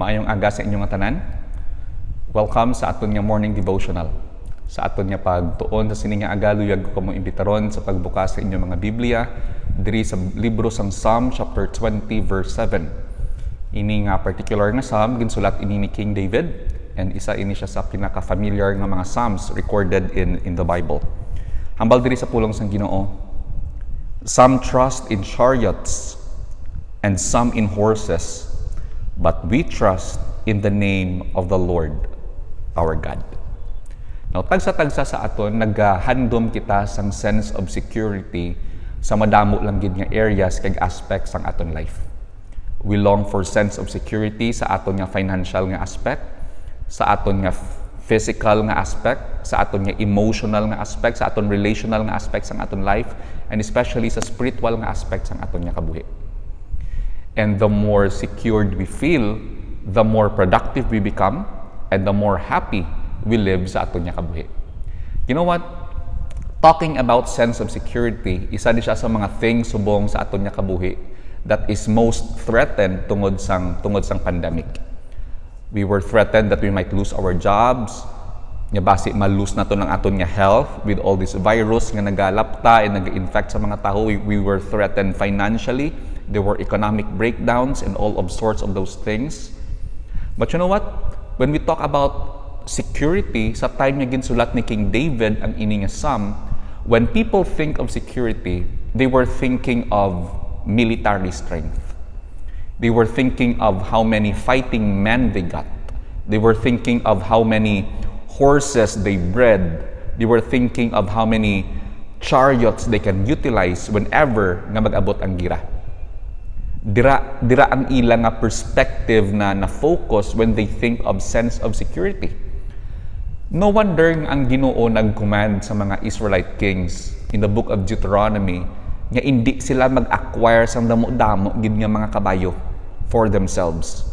Maayong aga sa inyong tanan. Welcome sa aton nga morning devotional. Sa aton nga pagtuon sa sining nga aga, luyag ko kamo imbitaron sa pagbukas sa inyong mga Biblia diri sa libro sang Psalm chapter 20 verse 7. Ini nga particular nga psalm ginsulat ini ni King David, and isa ini siya sa pinaka-familiar nga mga psalms recorded in the Bible. Hambal diri sa pulong sang Ginoo. Some trust in chariots and some in horses, but we trust in the name of the Lord our God. Now, tagsa-tagsa sa aton, naghandom kita sang sense of security sa madamo lang gid nga areas kag aspects sang aton life. We long for sense of security sa aton nga financial nga aspect, sa aton nga physical nga aspect, sa aton nga emotional nga aspect, sa aton relational nga aspect sang aton life, and especially sa spiritual nga aspect sang aton nga kabuhi. And the more secured we feel, the more productive we become, and the more happy we live sa aton nga kabuhi. You know what? Talking about sense of security, isa di siya sa mga things subong sa aton nga kabuhi that is most threatened tungod sang pandemic. We were threatened that we might lose our jobs, nga basi ma-lose nato ng aton nga health with all this virus nga nagalapta and nag-infect sa mga tao. We were threatened financially. There were economic breakdowns and all of sorts of those things. But you know what? When we talk about security, sa time niya ginsulat ni King David ang ini nga psalm, when people think of security, they were thinking of military strength. They were thinking of how many fighting men they got. They were thinking of how many horses they bred. They were thinking of how many chariots they can utilize whenever nga mag-abot ang gira. Dira ang ilang nga perspective na focus when they think of sense of security. No wonder ang Ginoo nag-command sa mga Israelite kings in the book of Deuteronomy nga hindi sila mag-acquire sang damo-damo gid nga mga kabayo for themselves.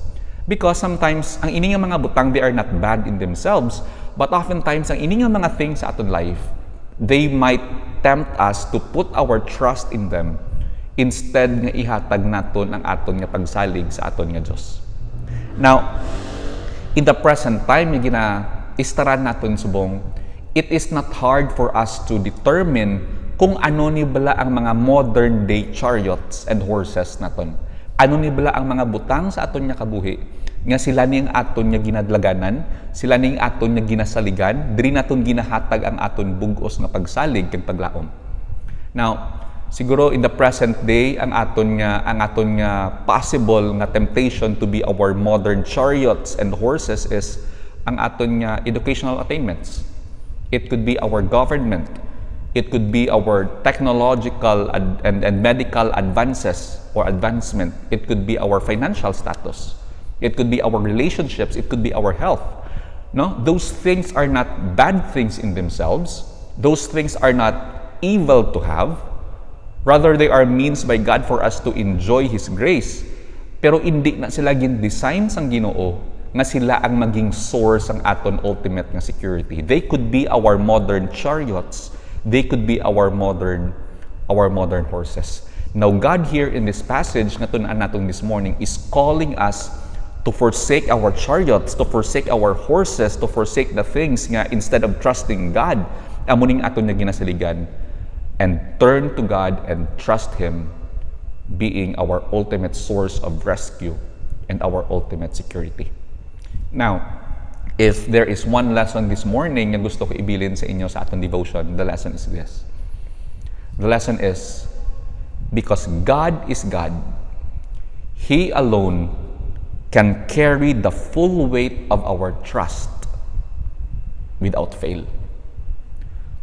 Because sometimes ang ini nga mga butang, they are not bad in themselves, but oftentimes ang ini nga mga things sa aton life, they might tempt us to put our trust in them instead nga ihatag naton ang aton nga pagsalig sa aton nga Dios. Now, in the present time nga gina-istaran naton subong, it is not hard for us to determine kung ano ni bala ang mga modern day chariots and horses naton. Ano ni bala ang mga butang sa aton nga kabuhi nga sila ni ang aton nga ginadlaganan, sila ni ang aton nga ginasaligan, diri naton ginahatag ang aton bug-os nga pagsalig kag paglaom. Now, siguro in the present day ang aton nga possible nga temptation to be our modern chariots and horses is ang aton nga educational attainments. It could be our government. It could be our technological and medical advances or advancement. It could be our financial status. It could be our relationships. It could be our health. No, those things are not bad things in themselves. Those things are not evil to have. Rather, they are means by God for us to enjoy His grace. Pero hindi na sila gin-design sang Ginoo nga sila ang maging source ang aton ultimate nga security. They could be our modern chariots. They could be our modern horses. Now, God here in this passage nga tunaan naton this morning is calling us to forsake our chariots, to forsake our horses, to forsake the things nga instead of trusting God, amuning aton nga ginasaligan, and turn to God and trust Him being our ultimate source of rescue and our ultimate security. Now, if there is one lesson this morning na gusto ko ibilin sa inyo sa atong devotion, the lesson is this. The lesson is, because God is God, He alone can carry the full weight of our trust without fail.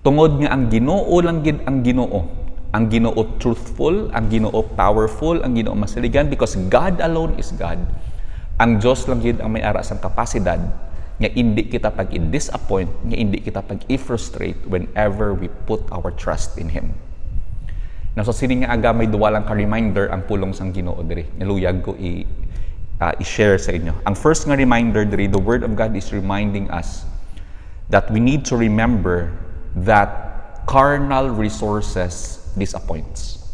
Tungod nga ang Ginoo lang gid ang Ginoo. Ang Ginoo truthful, ang Ginoo powerful, ang Ginoo masaligan, because God alone is God. Ang Dios lang gid ang may ara sang kapasidad nga hindi kita pag-disappoint, nga hindi kita pag-frustrate whenever we put our trust in Him. Now, sa sining nga aga may duwa lang ka-reminder ang pulong sang Ginoo diri. Niluyag ko i-share sa inyo. Ang first nga reminder diri, the Word of God is reminding us that we need to remember that carnal resources disappoints.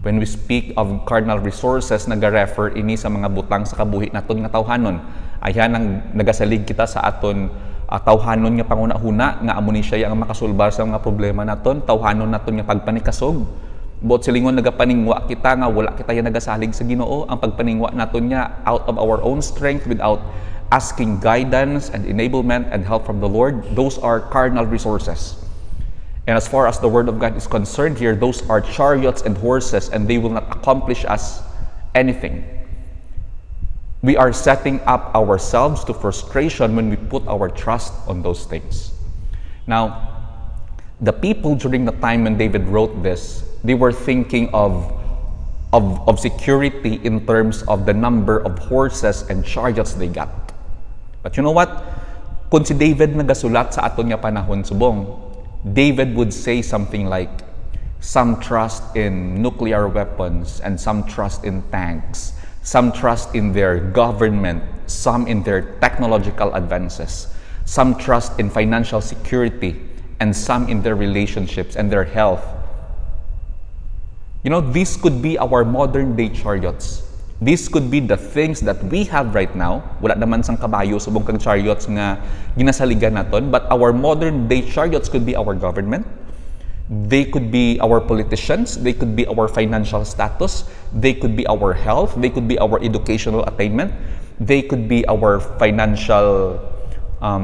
When we speak of carnal resources, nag-refer ini sa mga butang sa kabuhi naton nga tawhanon. Ayan ang nagasalig kita sa aton tawhanon nga pangunahuna nga amo ni siya ang makasulbar sa mga problema naton, tawhanon naton nga pagpanikasog. Buot silingon nagapaningwa kita nga wala kita yan nagasalig sa Ginoo, ang pagpaningwa naton niya out of our own strength without asking guidance and enablement and help from the Lord. Those are carnal resources. And as far as the Word of God is concerned here, those are chariots and horses, and they will not accomplish us anything. We are setting up ourselves to frustration when we put our trust on those things. Now, the people during the time when David wrote this, they were thinking of security in terms of the number of horses and chariots they got. But you know what? Kung si David nagasulat sa aton nga panahon subong, David would say something like, some trust in nuclear weapons and some trust in tanks, some trust in their government, some in their technological advances, some trust in financial security, and some in their relationships and their health. You know, these could be our modern day chariots. These could be the things that we have right now. Wala naman sang kabayo subong kang chariots nga ginasaligan naton, but our modern day chariots could be our government. They could be our politicians, they could be our financial status, they could be our health, they could be our educational attainment, they could be our financial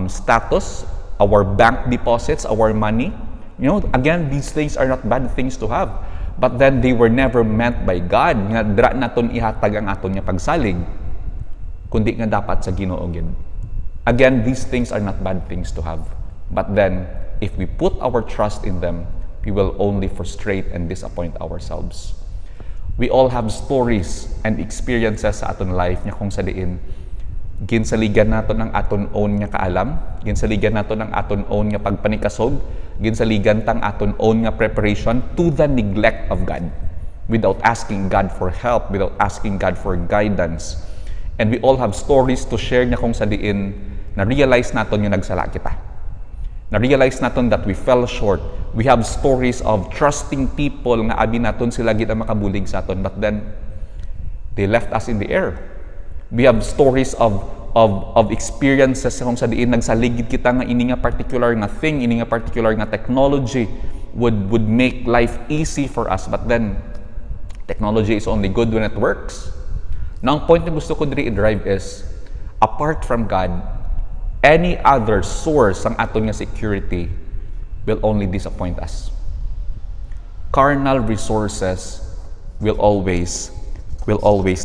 status, our bank deposits, our money. You know, again, these things are not bad things to have. But then they were never meant by God nga dra naton ihatag ang aton nga pagsalig, kundi nga dapat sa Ginoo gid. Again, these things are not bad things to have. But then, if we put our trust in them, we will only frustrate and disappoint ourselves. We all have stories and experiences sa aton life nga kung sa diin ginsaligan naton ang aton own nga kaalam, ginsaligan naton ang aton own nga pagpanikasog, ginsaligan tang aton own nga preparation to the neglect of God, without asking God for help, without asking God for guidance. And we all have stories to share nga kung sa diin na-realize naton yung nagsala kita. Na-realize naton that we fell short. We have stories of trusting people nga abi naton sila gid ang makabulig sa aton, but then they left us in the air. We have stories of experiences kung sa diin nagsaligid kita nga ini nga particular nga thing, ini nga particular nga technology would make life easy for us, but then technology is only good when it works. Now, ang point na gusto ko diri i-drive is, apart from God, any other source ang aton nga security will only disappoint us. Carnal resources will always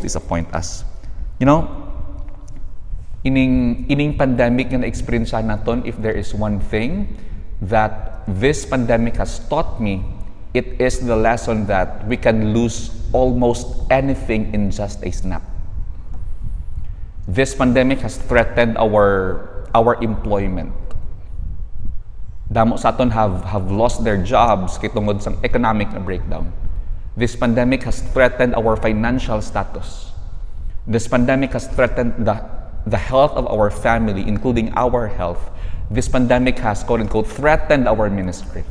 disappoint us. You know, ining pandemic nga na-experience naton, if there is one thing that this pandemic has taught me, it is the lesson that we can lose almost anything in just a snap. This pandemic has threatened our employment. Damo sa aton have lost their jobs kay tungod sa economic na breakdown. This pandemic has threatened our financial status. This pandemic has threatened the health of our family, including our health. This pandemic has, quote-unquote, threatened our ministry.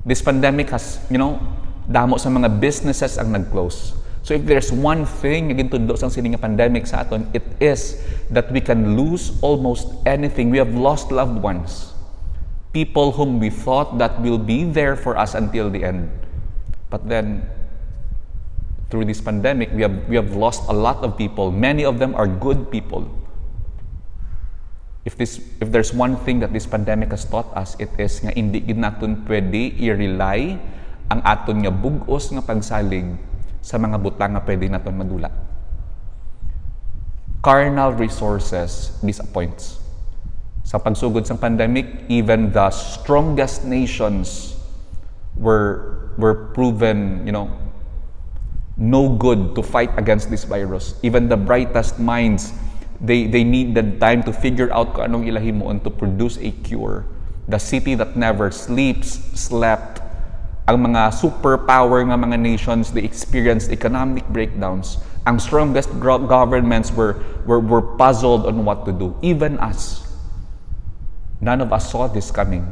This pandemic has, damo sa mga businesses ang nag-close. So if there's one thing na gintundo sa sining pandemic sa aton, it is that we can lose almost anything. We have lost loved ones. People whom we thought that will be there for us until the end. But then, through this pandemic, we have lost a lot of people. Many of them are good people. If there's one thing that this pandemic has taught us, it is nga hindi gid naton pwede i-rely ang aton nga bug-os nga pagsalig sa mga butang nga pwede naton madula. Carnal resources disappoints. Sa pagsugod sa pandemic, even the strongest nations were proven, no good to fight against this virus. Even the brightest minds, they needed time to figure out kung anong ilahimuon to produce a cure. The city that never slept. Ang mga superpower nga mga nations, they experienced economic breakdowns. Ang strongest governments were puzzled on what to do. Even us. None of us saw this coming.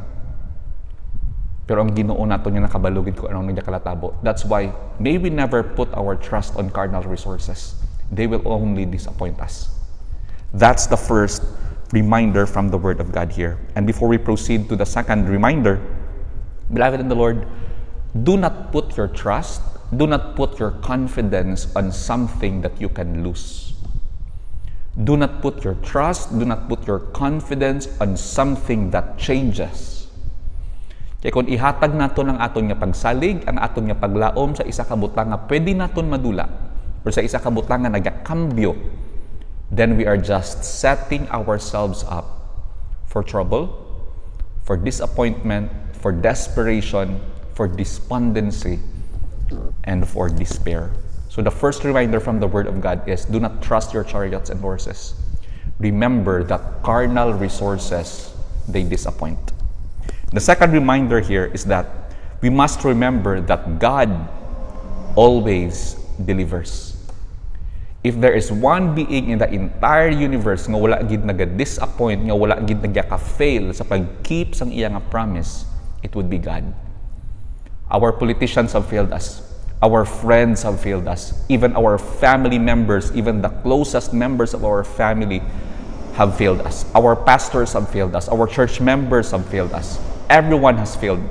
Pero ang Ginoo nato niya nakabalugid ko anong nagakalatabo. That's why may we never put our trust on carnal resources. They will only disappoint us. That's the first reminder from the Word of God here. And before we proceed to the second reminder, beloved in the Lord, do not put your trust, do not put your confidence on something that you can lose. Do not put your trust, do not put your confidence on something that changes. Kaya kung ihatag naton ang aton nga pagsalig, ang aton nga paglaom sa isa ka butang nga pwede naton madula, or sa isa ka butang nga nagakambyo, then we are just setting ourselves up for trouble, for disappointment, for desperation, for despondency, and for despair. So the first reminder from the Word of God is, do not trust your chariots and horses. Remember that carnal resources, they disappoint. The second reminder here is that we must remember that God always delivers. If there is one being in the entire universe nga wala gid naga-disappoint, nga wala gid nagaka-fail sa pag-keep sang iya nga promise, it would be God. Our politicians have failed us. Our friends have failed us. Even our family members, even the closest members of our family have failed us. Our pastors have failed us. Our church members have failed us. Everyone has failed.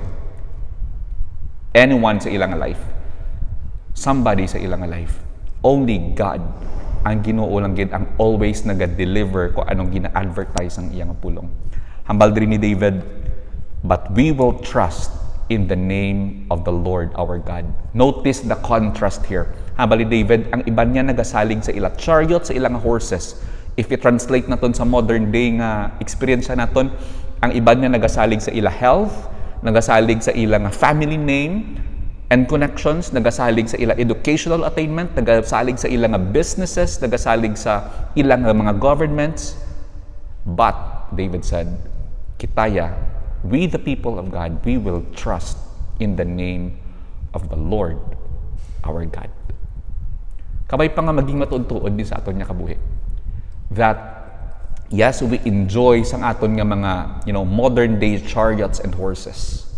Anyone sa ilang life. Somebody sa ilang life. Only God ang Ginoo lang gid ang always naga-deliver kung anong gina-advertise ang iyang pulong. Hambal diri ni David, but we will trust in the name of the Lord our God. Notice the contrast here. Hambal ni David, ang iban niya nagasalig sa ilang chariot, sa ilang horses. If i-translate naton sa modern day nga experience naton, ang iban niya nagasalig sa ilang health, nagasalig sa ilang family name and connections, nagasalig sa ilang educational attainment, nagasalig sa ilang businesses, nagasalig sa ilang mga governments. But, David said, kitaya, we the people of God, we will trust in the name of the Lord our God. Kabay pa nga maging matuod-tuod din sa aton nga kabuhi. That yes, we enjoy sang aton nga mga, modern day chariots and horses.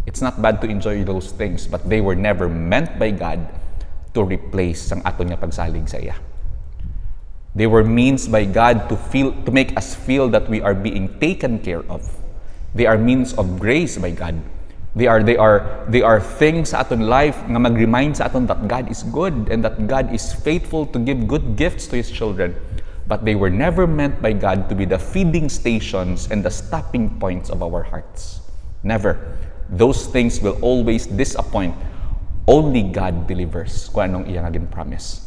It's not bad to enjoy those things, but they were never meant by God to replace sang aton nga pagsalig sa iya. They were means by God to make us feel that we are being taken care of. They are means of grace by God. They are things sa aton life nga mag-remind sa aton that God is good and that God is faithful to give good gifts to His children. But they were never meant by God to be the feeding stations and the stopping points of our hearts. Never. Those things will always disappoint. Only God delivers kung anong iya nga gin-promise.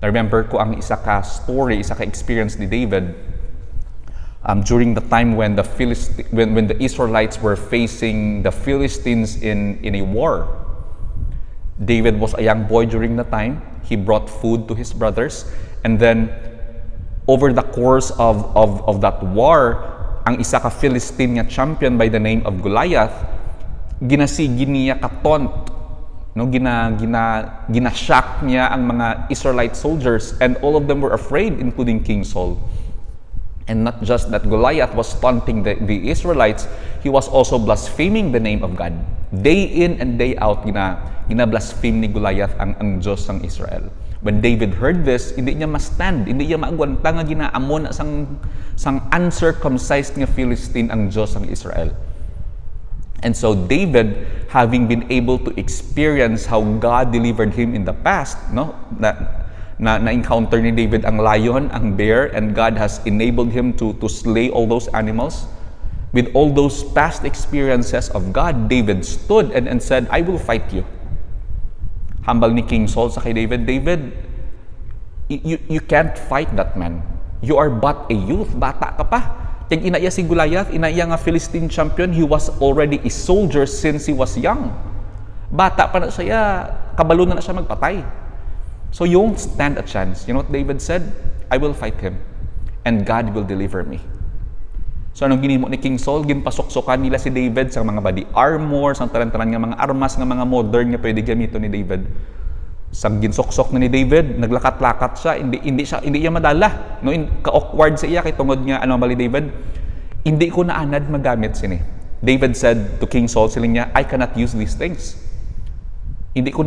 Remember ko ang isa ka story, isa ka experience ni David during the time when the Israelites were facing the Philistines in a war. David was a young boy during the time. He brought food to his brothers, and then over the course of that war, ang isa ka Philistine nga champion by the name of Goliath, ginasigi niya katont, ginashock niya ang mga Israelite soldiers, and all of them were afraid, including King Saul. And not just that Goliath was taunting the Israelites, he was also blaspheming the name of God. Day in and day out, gina-blaspheme ni Goliath ang Diyos ng Israel. When David heard this, hindi niya ma-stand, hindi niya maagwanta nga ginaamon sang uncircumcised nga Philistine ang Diyos ng Israel. And so David, having been able to experience how God delivered him in the past, na-encounter ni David ang lion, ang bear, and God has enabled him to slay all those animals. With all those past experiences of God, David stood and said, I will fight you. Hambal ni King Saul sa kay David, you can't fight that man. You are but a youth, bata ka pa. Kaya inaiya si Goliath, inaiya nga Philistine champion, he was already a soldier since he was young. Bata pa na siya, kabalo na siya magpatay. So you won't stand a chance. You know what David said? I will fight him, and God will deliver me. So anong ginimo ni King Saul? Ginpasok-sokan nila si David sa mga body armor, sa taran-taran nga mga armas nga mga modern nga pwede gamito ni David. Sang ginsok-sok na ni David, naglakat-lakat siya, hindi siya madala. Ka-awkward sa iya kay tungod nga bali David, hindi ko naanad magamit sini. David said to King Saul, siling niya, I cannot use these things. Hindi ko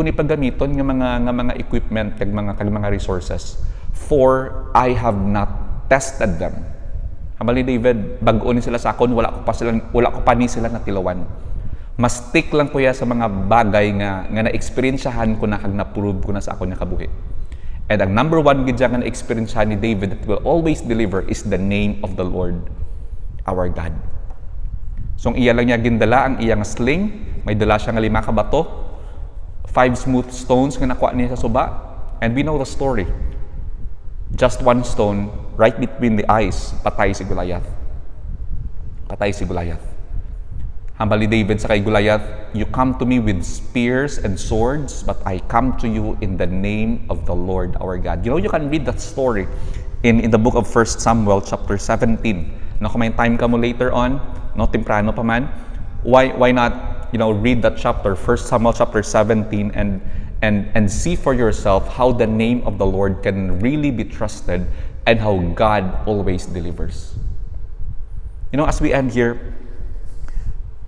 ni paggamiton ng mga equipment kag mga resources, for I have not tested them. Hambal ni David, bag-o ni sila sa akon, wala ko pa ni sila natilawan. Mas stick lang ko ya sa mga bagay nga na-experiensyahan ko na kag na-prove ko na sa akon nga kabuhi. And ang number one gid nga na-experiensyahan ni David that will always deliver is the name of the Lord our God. So ang iya lang niya gindala ang iyang sling, may dala siya nga 5 ka bato, 5 smooth stones nga nakuha niya sa suba, and we know the story. Just one stone right between the eyes, patay si Goliath. Patay si Goliath. Hambal ni David sa kay Goliath, you come to me with spears and swords, but I come to you in the name of the Lord our God. You know, you can read that story in the book of 1 Samuel chapter 17. No, kung may time ka mo later on, no, temprano pa man, why not, read that chapter, 1 Samuel chapter 17, and see for yourself how the name of the Lord can really be trusted and how God always delivers. As we end here,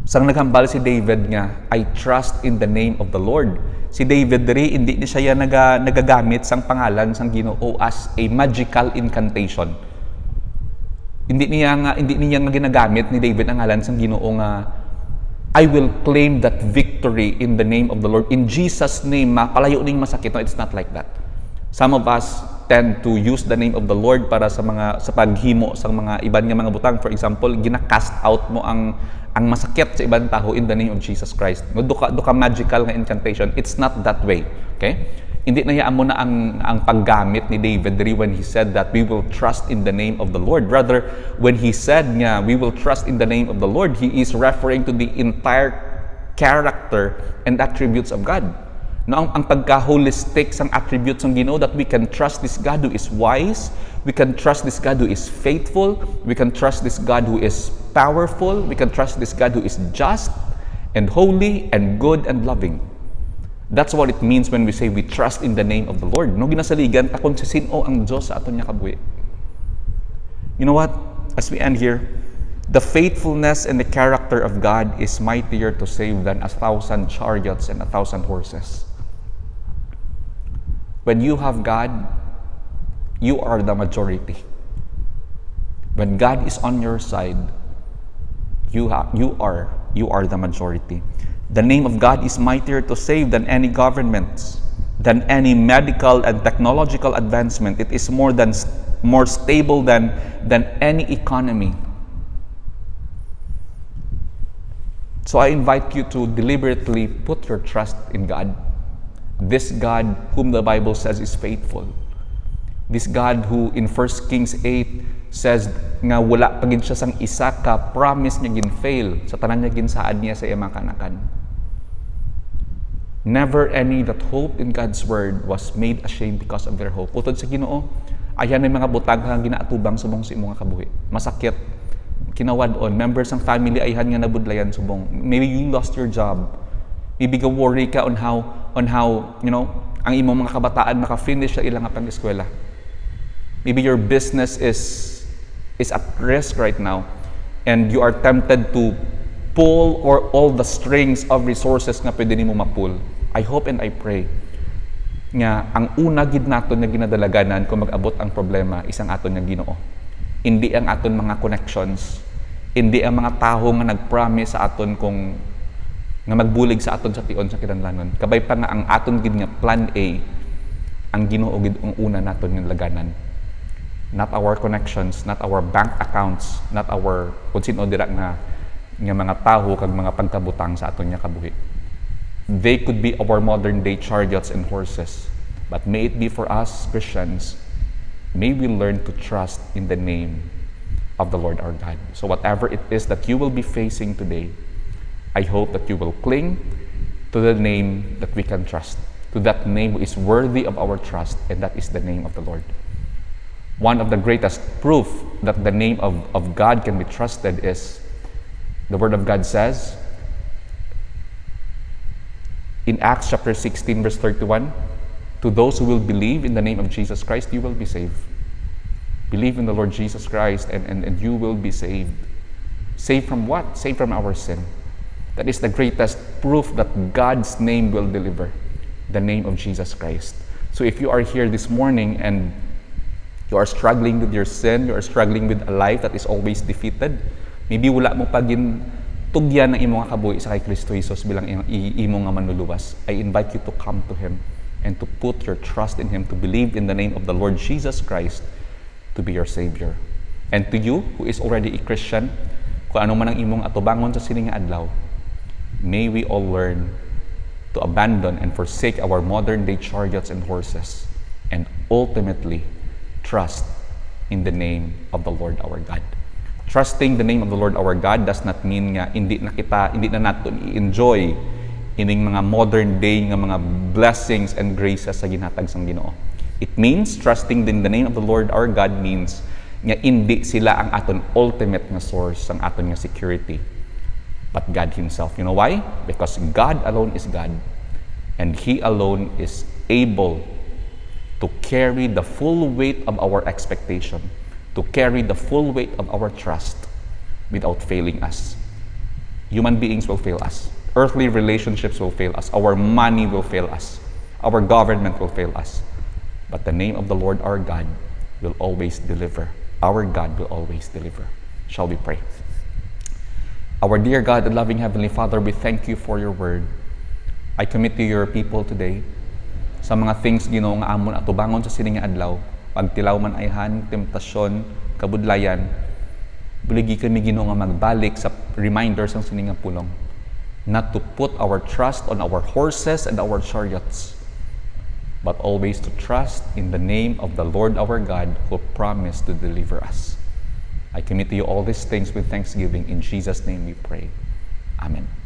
sang naghambal si David nga, I trust in the name of the Lord. Si David diri hindi siya nagagamit sang pangalan sang Ginoo as a magical incantation. Hindi niya nga ginagamit ni David ang ngalan sang Ginoo nga, I will claim that victory in the name of the Lord. In Jesus' name, palayo ning masakit. No, it's not like that. Some of us tend to use the name of the Lord para sa paghimo sa mga iban nga mga butang. For example, gina-cast out mo ang masakit sa ibang tao in the name of Jesus Christ. No, duka magical nga incantation. It's not that way. Okay? Hindi na yaan mo na ang paggamit ni David when he said that we will trust in the name of the Lord. Rather, when he said nga, we will trust in the name of the Lord, he is referring to the entire character and attributes of God. No, ang pagka-holistic sang attributes ng Ginoo, that we can trust this God who is wise, we can trust this God who is faithful, we can trust this God who is powerful, we can trust this God who is just and holy and good and loving. That's what it means when we say we trust in the name of the Lord. No, ginasaligan takon si sino ang Diyos sa aton niya kabuhi. You know what? As we end here, the faithfulness and the character of God is mightier to save than 1,000 chariots and 1,000 horses. When you have God, you are the majority. When God is on your side, you are the majority. The name of God is mightier to save than any governments, than any medical and technological advancement. It is more stable than any economy. So I invite you to deliberately put your trust in God. This God whom the Bible says is faithful. This God who in 1 Kings 8 says nga wala pagin siya sang isa ka promise niya gin-fail sa tanan niya ginsaad niya sa iyang kanakan. Never any that hoped in God's word was made ashamed because of their hope. Utod sa Ginoo, ayan ay mga butang nga ginaatubang subong sa imong kabuhi. Masakit. Kinawad-on. Members ng family ayhan nga nabudlayan subong. Maybe you lost your job. Maybe ka worry ka on how ang imong mga kabataan maka-finish sa ilang pang-eskwela. Maybe your business is at risk right now, and you are tempted to pull all the strings of resources nga pwede nimo ma-pull. I hope and I pray nga ang una gid naton nga ginadalaganan kung mag-abot ang problema isang aton nga Ginoo. Hindi ang aton mga connections, hindi ang mga tawo nga nag-promise sa aton kung nga magbulig sa aton sa tion sa kinahanglanon. Kabay pa nga ang aton gid nga plan A, ang Ginoo gid ang una naton nga laganan. Not our connections, not our bank accounts, not our kung sino dira nga mga tawo kag mga pagkabutang sa aton nga kabuhi. They could be our modern day chariots and horses, but may it be for us Christians, may we learn to trust in the name of the Lord our God. So whatever it is that you will be facing today, I hope that you will cling to the name that we can trust, to that name who is worthy of our trust, and that is the name of the Lord. One of the greatest proof that the name of God can be trusted is the Word of God says in Acts chapter 16 verse 31, to those who will believe in the name of Jesus Christ, you will be saved. Believe in the Lord Jesus Christ and you will be saved. Saved from what? Saved from our sin. That is the greatest proof that God's name will deliver, the name of Jesus Christ. So if you are here this morning and you are struggling with your sin, you are struggling with a life that is always defeated, maybe wala mo pagin tugyan ng imong kabuhi sa kay Kristo Jesus bilang imong nga manluluwas, I invite you to come to Him and to put your trust in Him, to believe in the name of the Lord Jesus Christ to be your Savior. And to you who is already a Christian, kung ano man ang imong atubangon sa sining nga adlaw, may we all learn to abandon and forsake our modern day chariots and horses and ultimately trust in the name of the Lord our God. Trusting the name of the Lord our God does not mean nga hindi na natin i-enjoy ining mga modern day nga mga blessings and graces sa ginhatag sang Ginoo. It means trusting in the name of the Lord our God means nga hindi sila ang aton ultimate nga source ang aton nga security, but God Himself. You know why? Because God alone is God, and He alone is able to carry the full weight of our expectation, to carry the full weight of our trust without failing us. Human beings will fail us. Earthly relationships will fail us. Our money will fail us. Our government will fail us. But the name of the Lord our God will always deliver. Our God will always deliver. Shall we pray? Our dear God and loving Heavenly Father, we thank you for your word. I commit to your people today sa mga things Ginoo nga amon atubangon sa sining nga adlaw, pagtilaw man ayhan, temptasyon, kabudlayan, buligi kami Ginoo nga magbalik sa reminders ang sining nga pulong, not to put our trust on our horses and our chariots, but always to trust in the name of the Lord our God who promised to deliver us. I commit to you all these things with thanksgiving. In Jesus' name we pray. Amen.